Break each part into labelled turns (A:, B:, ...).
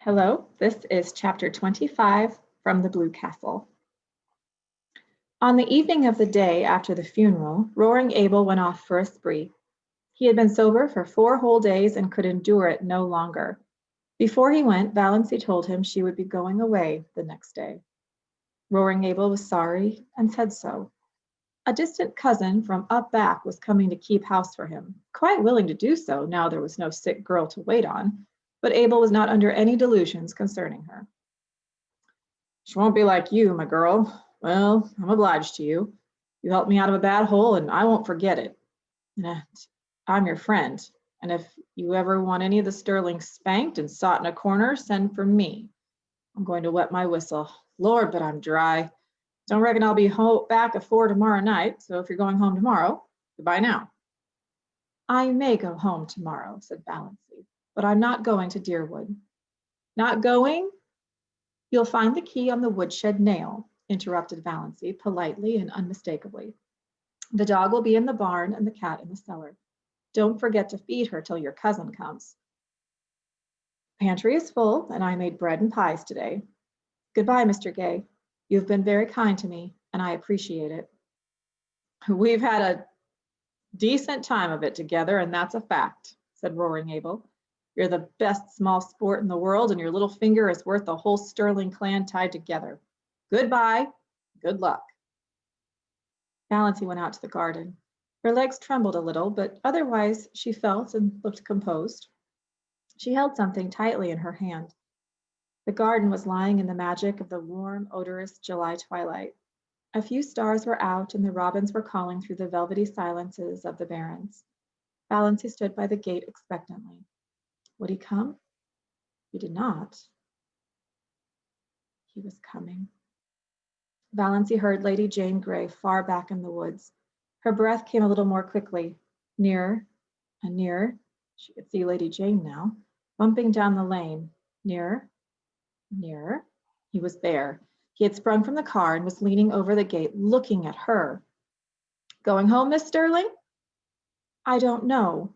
A: Hello, this is chapter 25 from the Blue Castle. On the evening of the day after the funeral, Roaring Abel went off for a spree. He had been sober for 4 whole days and could endure it no longer. Before he went, Valancy told him she would be going away the next day. Roaring Abel was sorry and said so. A distant cousin from up back was coming to keep house for him, quite willing to do so now there was no sick girl to wait on, but Abel was not under any delusions concerning her. She won't be like you, my girl. Well, I'm obliged to you. You helped me out of a bad hole, and I won't forget it. And I'm your friend, and if you ever want any of the sterlings spanked and sought in a corner, send for me. I'm going to wet my whistle. Lord, but I'm dry. Don't reckon I'll be back at 4 tomorrow night, so if you're going home tomorrow, goodbye now. I may go home tomorrow, said Valancy, but I'm not going to Deerwood. Not going? You'll find the key on the woodshed nail, interrupted Valancy politely and unmistakably. The dog will be in the barn and the cat in the cellar. Don't forget to feed her till your cousin comes. Pantry is full, and I made bread and pies today. Goodbye, Mr. Gay. You've been very kind to me, and I appreciate it. We've had a decent time of it together, and that's a fact, said Roaring Abel. You're the best small sport in the world, and your little finger is worth the whole Sterling clan tied together. Goodbye. Good luck. Valancy went out to the garden. Her legs trembled a little, but otherwise she felt and looked composed. She held something tightly in her hand. The garden was lying in the magic of the warm, odorous July twilight. A few stars were out, and the robins were calling through the velvety silences of the barrens. Valancy stood by the gate expectantly. Would he come? He did not. He was coming. Valancy heard Lady Jane Grey far back in the woods. Her breath came a little more quickly, nearer and nearer. She could see Lady Jane now, bumping down the lane. Nearer, nearer. He was there. He had sprung from the car and was leaning over the gate, looking at her. Going home, Miss Sterling? I don't know.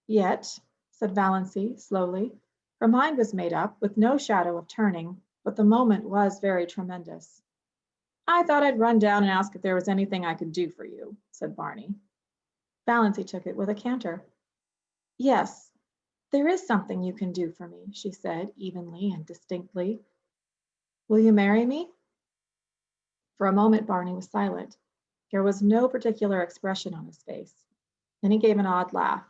A: Yet, said Valancy slowly. Her mind was made up, with no shadow of turning, but the moment was very tremendous. I thought I'd run down and ask if there was anything I could do for you, said Barney. Valancy took it with a canter. Yes, there is something you can do for me, she said evenly and distinctly. Will you marry me? For a moment, Barney was silent. There was no particular expression on his face. Then he gave an odd laugh.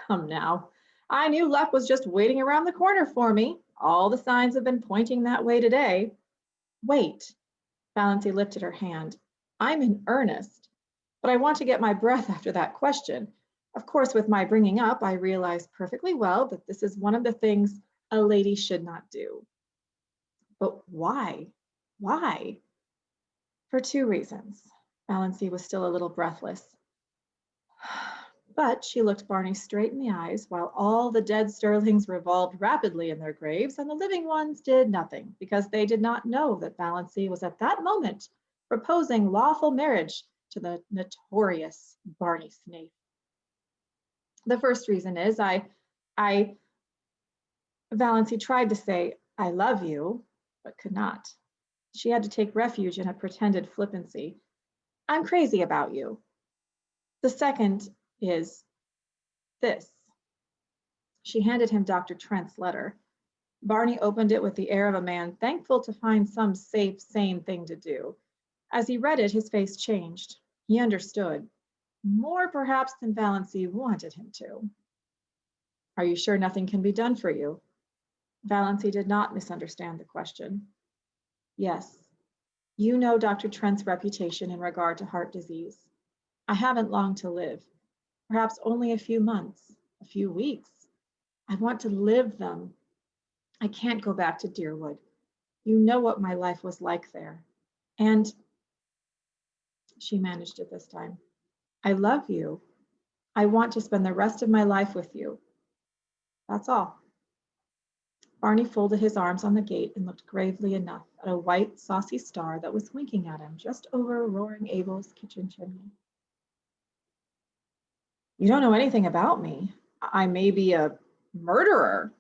A: Come now, I knew luck was just waiting around the corner for me. All the signs have been pointing that way today. Wait. Valancy lifted her hand. I'm in earnest, but I want to get my breath after that question. Of course, with my bringing up, I realize perfectly well that this is one of the things a lady should not do. But why? Why? For 2 reasons. Valancy was still a little breathless. But she looked Barney straight in the eyes, while all the dead Sterlings revolved rapidly in their graves, and the living ones did nothing, because they did not know that Valancy was at that moment proposing lawful marriage to the notorious Barney Snaith. The first reason is Valancy tried to say, I love you, but could not. She had to take refuge in a pretended flippancy. I'm crazy about you. The second is this. She handed him Dr. Trent's letter. Barney opened it with the air of a man thankful to find some safe, sane thing to do. As he read it, his face changed. He understood, more perhaps than Valancy wanted him to. Are you sure nothing can be done for you? Valancy did not misunderstand the question. Yes. You know Dr. Trent's reputation in regard to heart disease. I haven't long to live. Perhaps only a few months, a few weeks. I want to live them. I can't go back to Deerwood. You know what my life was like there. And she managed it this time. I love you. I want to spend the rest of my life with you. That's all. Barney folded his arms on the gate and looked gravely enough at a white, saucy star that was winking at him just over Roaring Abel's kitchen chimney. You don't know anything about me. I may be a murderer.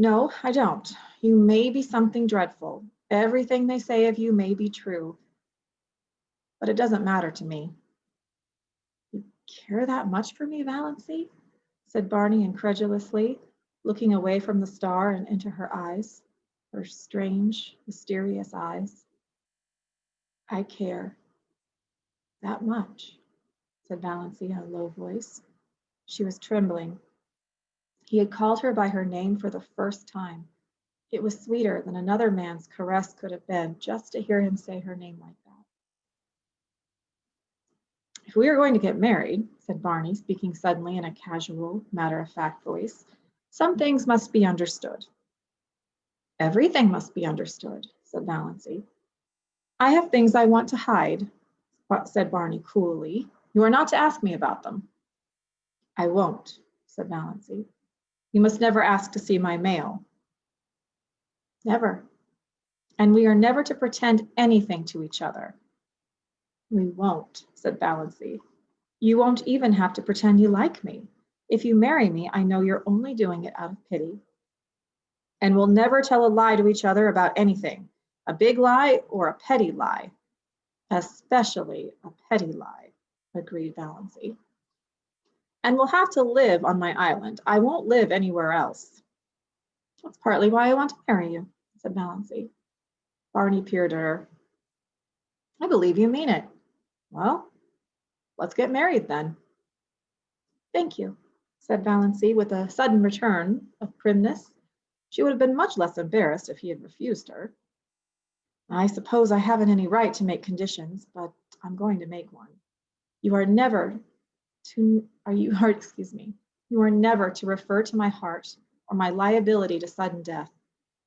A: No, I don't. You may be something dreadful. Everything they say of you may be true, but it doesn't matter to me. You care that much for me, Valancy? Said Barney incredulously, looking away from the star and into her eyes, her strange, mysterious eyes. I care that much, said Valancy in a low voice. She was trembling. He had called her by her name for the first time. It was sweeter than another man's caress could have been, just to hear him say her name like that. If we are going to get married, said Barney, speaking suddenly in a casual, matter-of-fact voice, some things must be understood. Everything must be understood, said Valancy. I have things I want to hide, said Barney coolly. You are not to ask me about them. I won't, said Valancy. You must never ask to see my mail. Never. And we are never to pretend anything to each other. We won't, said Valancy. You won't even have to pretend you like me. If you marry me, I know you're only doing it out of pity. And we'll never tell a lie to each other about anything, a big lie or a petty lie. Especially a petty lie, agreed Valancy. And we'll have to live on my island. I won't live anywhere else. That's partly why I want to marry you, said Valancy. Barney peered at her. I believe you mean it. Well, let's get married then. Thank you, said Valancy with a sudden return of primness. She would have been much less embarrassed if he had refused her. I suppose I haven't any right to make conditions, but I'm going to make one. You are never to refer to my heart or my liability to sudden death.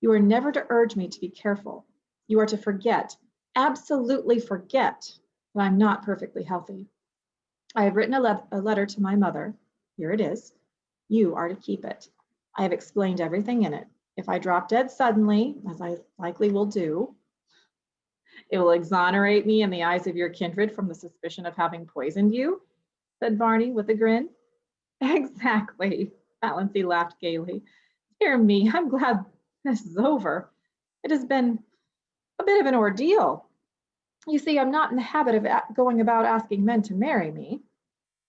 A: You are never to urge me to be careful. You are to forget, absolutely forget, that I'm not perfectly healthy. I have written a letter to my mother. Here it is. You are to keep it. I have explained everything in it. If I drop dead suddenly, as I likely will do, it will exonerate me in the eyes of your kindred from the suspicion of having poisoned you, said Barney with a grin. Exactly, Valancy laughed gaily. Dear me, I'm glad this is over. It has been a bit of an ordeal. You see, I'm not in the habit of going about asking men to marry me.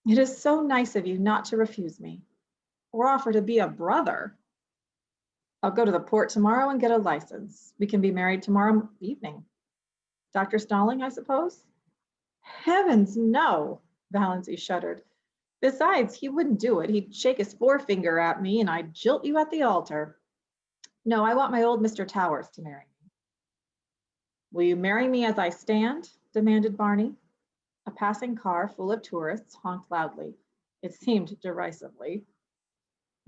A: It is so nice of you not to refuse me, or offer to be a brother. I'll go to the port tomorrow and get a license. We can be married tomorrow evening. Dr. Stalling, I suppose? Heavens, no, Valancy shuddered. Besides, he wouldn't do it. He'd shake his forefinger at me and I'd jilt you at the altar. No, I want my old Mr. Towers to marry me. Will you marry me as I stand? Demanded Barney. A passing car full of tourists honked loudly. It seemed derisively.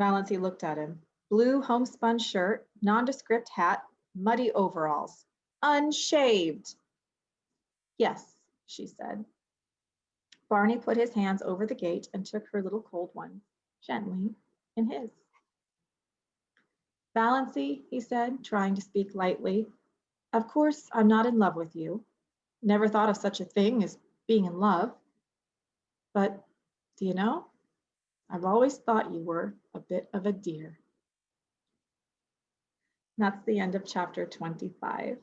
A: Valancy looked at him. Blue homespun shirt, nondescript hat, muddy overalls. Unshaved. Yes, she said. Barney put his hands over the gate and took her little cold one, gently, in his. Valancy, he said, trying to speak lightly. Of course, I'm not in love with you. Never thought of such a thing as being in love. But, do you know, I've always thought you were a bit of a dear. That's the end of chapter 25.